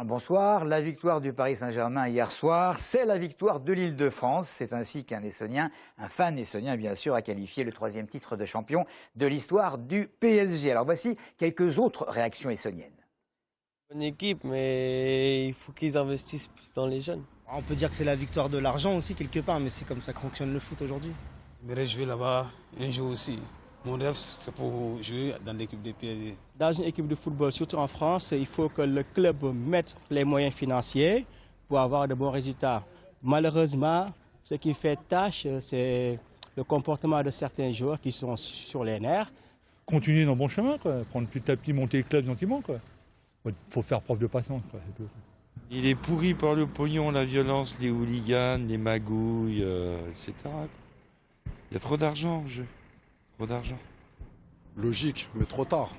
Bonsoir. La victoire du Paris Saint-Germain hier soir, c'est la victoire de l'Île-de-France. C'est ainsi qu'un Essonien, un fan essonien bien sûr, a qualifié le 3e titre de champion de l'histoire du PSG. Alors voici quelques autres réactions essoniennes. Bonne équipe, mais il faut qu'ils investissent plus dans les jeunes. On peut dire que c'est la victoire de l'argent aussi quelque part, mais c'est comme ça que fonctionne le foot aujourd'hui. J'aimerais jouer là-bas un jour aussi. Mon rêve, c'est pour jouer dans l'équipe de PSG. Dans une équipe de football, surtout en France, il faut que le club mette les moyens financiers pour avoir de bons résultats. Malheureusement, ce qui fait tâche, c'est le comportement de certains joueurs qui sont sur les nerfs. Continuer dans le bon chemin, quoi. Prendre petit à petit, monter le club gentiment. Il faut faire preuve de patience. C'est tout. Il est pourri par le pognon, la violence, les hooligans, les magouilles, etc. Il y a trop d'argent en jeu. Trop d'argent. Logique, mais trop tard.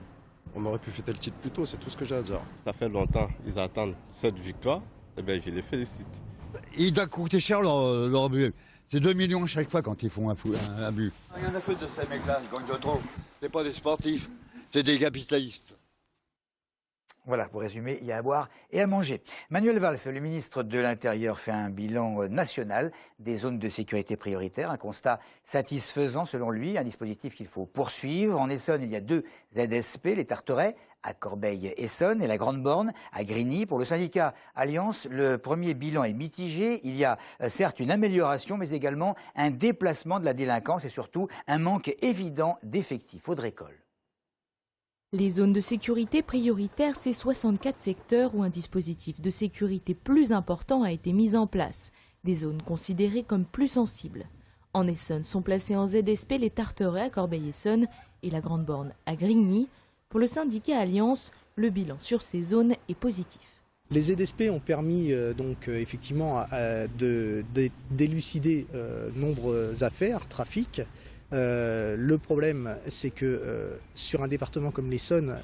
On aurait pu fêter le titre plus tôt, c'est tout ce que j'ai à dire. Ça fait longtemps, ils attendent cette victoire, et bien je les félicite. Il doit coûter cher leur but. C'est 2 millions chaque fois quand ils font un but. Rien à foutre de ces mecs-là, ils gagnent de trop. C'est pas des sportifs, c'est des capitalistes. Voilà, pour résumer, il y a à boire et à manger. Manuel Valls, le ministre de l'Intérieur, fait un bilan national des zones de sécurité prioritaires. Un constat satisfaisant selon lui, un dispositif qu'il faut poursuivre. En Essonne, il y a 2 ZSP, les Tarterets, à Corbeil-Essonne, et la Grande Borne, à Grigny. Pour le syndicat Alliance, le premier bilan est mitigé. Il y a certes une amélioration, mais également un déplacement de la délinquance et surtout un manque évident d'effectifs. Audrey Coll. Les zones de sécurité prioritaires, c'est 64 secteurs où un dispositif de sécurité plus important a été mis en place. Des zones considérées comme plus sensibles. En Essonne sont placés en ZSP les Tarterets à Corbeil-Essonne et la Grande Borne à Grigny. Pour le syndicat Alliance, le bilan sur ces zones est positif. Les ZSP ont permis effectivement d'élucider nombreuses affaires, trafic. Le problème, c'est que sur un département comme l'Essonne,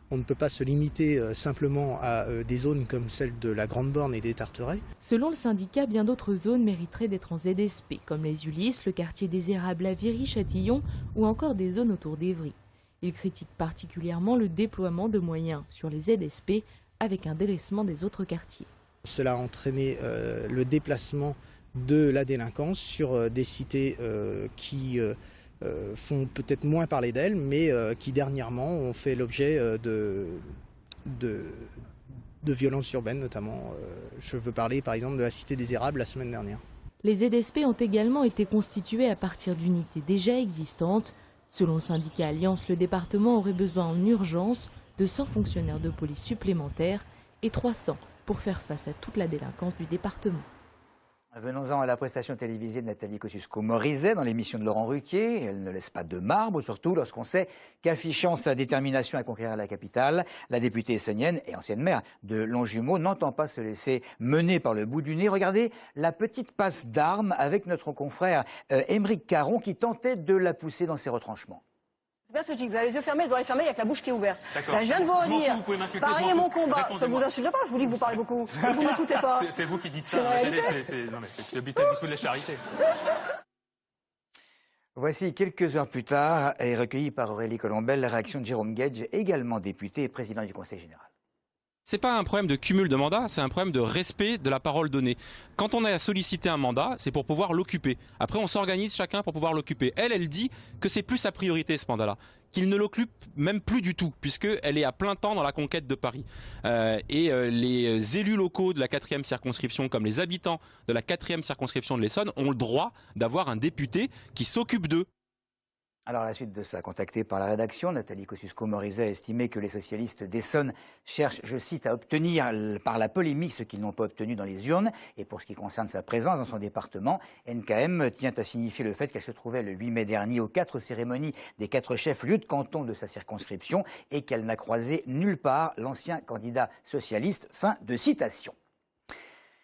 on ne peut pas se limiter simplement à des zones comme celle de la Grande Borne et des Tarterets. Selon le syndicat, bien d'autres zones mériteraient d'être en ZSP, comme les Ulysses, le quartier des Érables à Viry-Châtillon ou encore des zones autour d'Évry. Il critique particulièrement le déploiement de moyens sur les ZSP avec un délaissement des autres quartiers. Cela a entraîné le déplacement de la délinquance sur des cités qui font peut-être moins parler d'elles, mais qui dernièrement ont fait l'objet de violences urbaines, notamment. Je veux parler par exemple de la cité des Érables la semaine dernière. Les ZSP ont également été constitués à partir d'unités déjà existantes. Selon le syndicat Alliance, le département aurait besoin en urgence de 100 fonctionnaires de police supplémentaires et 300 pour faire face à toute la délinquance du département. Venons-en à la prestation télévisée de Nathalie Kosciusko-Morizet dans l'émission de Laurent Ruquier. Elle ne laisse pas de marbre, surtout lorsqu'on sait qu'affichant sa détermination à conquérir la capitale, la députée essonnienne et ancienne maire de Longjumeau n'entend pas se laisser mener par le bout du nez. Regardez la petite passe d'armes avec notre confrère Émeric Caron qui tentait de la pousser dans ses retranchements. Bien ce que vous avez les yeux fermés, les oreilles fermées, il n'y a que la bouche qui est ouverte. Ben, je viens de vous redire, pariez mon combat, ça ne vous insulte pas, je vous dis que vous parlez beaucoup, vous ne m'écoutez pas. C'est vous qui dites ça, c'est le biscuit de la charité. Voici quelques heures plus tard, et recueillie par Aurélie Colombel, la réaction de Jérôme Guedj, également député et président du Conseil général. C'est pas un problème de cumul de mandats, c'est un problème de respect de la parole donnée. Quand on a sollicité un mandat, c'est pour pouvoir l'occuper. Après, on s'organise chacun pour pouvoir l'occuper. Elle dit que c'est plus sa priorité ce mandat-là, qu'il ne l'occupe même plus du tout, puisqu'elle est à plein temps dans la conquête de Paris. Les élus locaux de la 4e circonscription, comme les habitants de la 4e circonscription de l'Essonne, ont le droit d'avoir un député qui s'occupe d'eux. Alors, à la suite de ça, contactée par la rédaction, Nathalie Kosciusko-Morizet a estimé que les socialistes d'Essonne cherchent, je cite, à obtenir par la polémique ce qu'ils n'ont pas obtenu dans les urnes. Et pour ce qui concerne sa présence dans son département, NKM tient à signifier le fait qu'elle se trouvait le 8 mai dernier aux 4 cérémonies des 4 chefs-lieux de canton de sa circonscription et qu'elle n'a croisé nulle part l'ancien candidat socialiste. Fin de citation.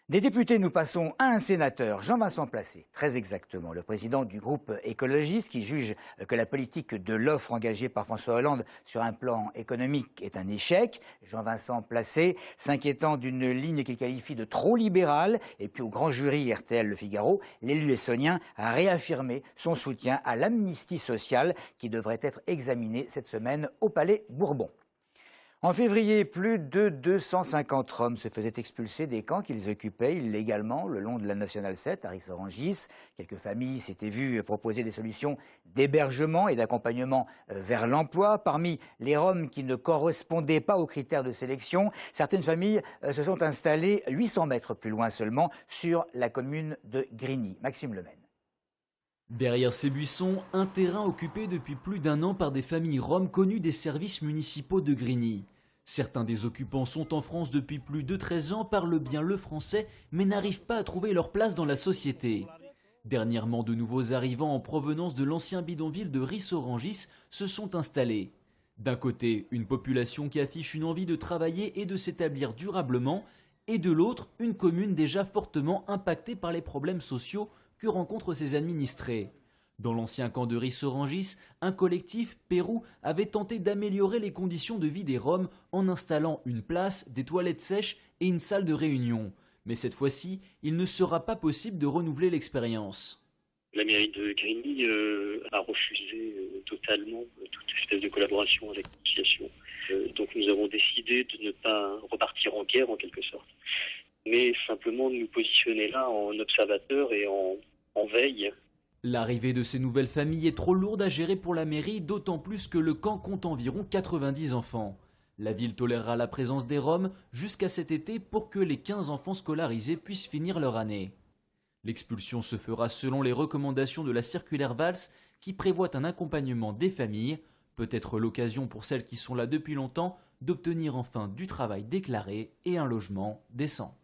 Des députés, nous passons à un sénateur, Jean-Vincent Placé, très exactement, le président du groupe écologiste qui juge que la politique de l'offre engagée par François Hollande sur un plan économique est un échec. Jean-Vincent Placé s'inquiétant d'une ligne qu'il qualifie de trop libérale. Et puis au grand jury RTL Le Figaro, l'élu essonien a réaffirmé son soutien à l'amnistie sociale qui devrait être examinée cette semaine au Palais Bourbon. En février, plus de 250 Roms se faisaient expulser des camps qu'ils occupaient illégalement le long de la Nationale 7 à Ris-Orangis. Quelques familles s'étaient vues proposer des solutions d'hébergement et d'accompagnement vers l'emploi. Parmi les Roms qui ne correspondaient pas aux critères de sélection, certaines familles se sont installées 800 mètres plus loin seulement sur la commune de Grigny. Maxime Lemaine. Derrière ces buissons, un terrain occupé depuis plus d'1 an par des familles roms connues des services municipaux de Grigny. Certains des occupants sont en France depuis plus de 13 ans, parlent bien le français, mais n'arrivent pas à trouver leur place dans la société. Dernièrement, de nouveaux arrivants en provenance de l'ancien bidonville de Ris-Orangis se sont installés. D'un côté, une population qui affiche une envie de travailler et de s'établir durablement, et de l'autre, une commune déjà fortement impactée par les problèmes sociaux que rencontrent ses administrés. Dans l'ancien camp de Ris-Orangis, un collectif, Pérou, avait tenté d'améliorer les conditions de vie des Roms en installant une place, des toilettes sèches et une salle de réunion. Mais cette fois-ci, il ne sera pas possible de renouveler l'expérience. La mairie de Grigny a refusé totalement toute espèce de collaboration avec l'association. Donc nous avons décidé de ne pas repartir en guerre en quelque sorte, mais simplement de nous positionner là en observateur et en veille. L'arrivée de ces nouvelles familles est trop lourde à gérer pour la mairie, d'autant plus que le camp compte environ 90 enfants. La ville tolérera la présence des Roms jusqu'à cet été pour que les 15 enfants scolarisés puissent finir leur année. L'expulsion se fera selon les recommandations de la circulaire Valls qui prévoit un accompagnement des familles, peut-être l'occasion pour celles qui sont là depuis longtemps d'obtenir enfin du travail déclaré et un logement décent.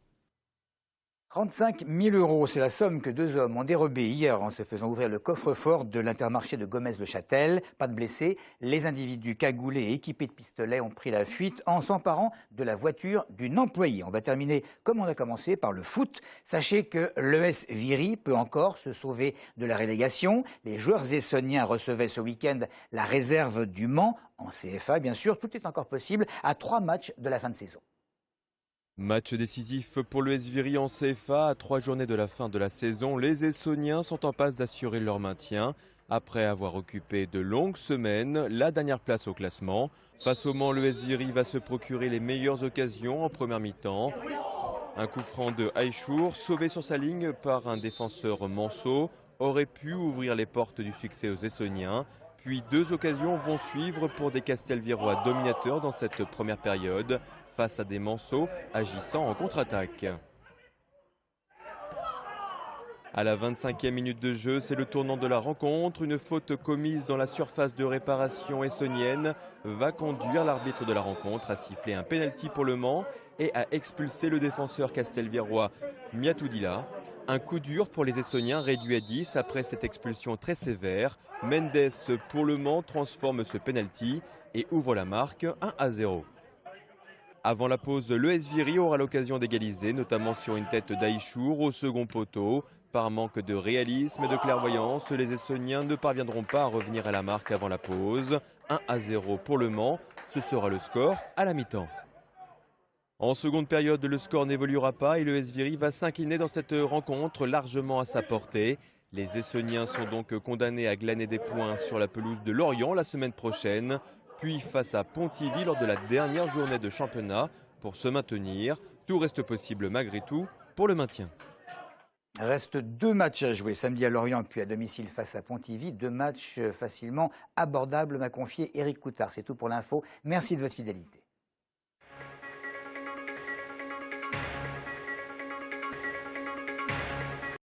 35 000 €, c'est la somme que 2 hommes ont dérobée hier en se faisant ouvrir le coffre-fort de l'Intermarché de Gomez-le-Châtel. Pas de blessés, les individus cagoulés et équipés de pistolets ont pris la fuite en s'emparant de la voiture d'une employée. On va terminer comme on a commencé par le foot. Sachez que l'ES Viry peut encore se sauver de la relégation. Les joueurs essonniens recevaient ce week-end la réserve du Mans en CFA. Bien sûr, tout est encore possible à 3 matchs de la fin de saison. Match décisif pour l'ES Viry en CFA. À 3 journées de la fin de la saison, les Essonniens sont en passe d'assurer leur maintien. Après avoir occupé de longues semaines la dernière place au classement. Face au Mans, l'ES Viry va se procurer les meilleures occasions en première mi-temps. Un coup franc de Aïchour, sauvé sur sa ligne par un défenseur Manceau, aurait pu ouvrir les portes du succès aux Essonniens. Puis 2 occasions vont suivre pour des Castelvirois dominateurs dans cette première période, face à des Manceaux agissant en contre-attaque. À la 25e minute de jeu, c'est le tournant de la rencontre. Une faute commise dans la surface de réparation essonnienne va conduire l'arbitre de la rencontre à siffler un pénalty pour le Mans et à expulser le défenseur castelvirois Miatoudila. Un coup dur pour les Essonniens réduit à 10 après cette expulsion très sévère. Mendes pour le Mans transforme ce pénalty et ouvre la marque 1-0. Avant la pause, l'ES Viry aura l'occasion d'égaliser, notamment sur une tête d'Aïchour au second poteau. Par manque de réalisme et de clairvoyance, les Essonniens ne parviendront pas à revenir à la marque avant la pause. 1-0 pour le Mans, ce sera le score à la mi-temps. En seconde période, le score n'évoluera pas et l'ES Viry va s'incliner dans cette rencontre largement à sa portée. Les Essonniens sont donc condamnés à glaner des points sur la pelouse de Lorient la semaine prochaine, puis face à Pontivy lors de la dernière journée de championnat pour se maintenir. Tout reste possible malgré tout pour le maintien. Reste 2 matchs à jouer, samedi à Lorient puis à domicile face à Pontivy. 2 matchs facilement abordables, m'a confié Éric Coutard. C'est tout pour l'info. Merci de votre fidélité.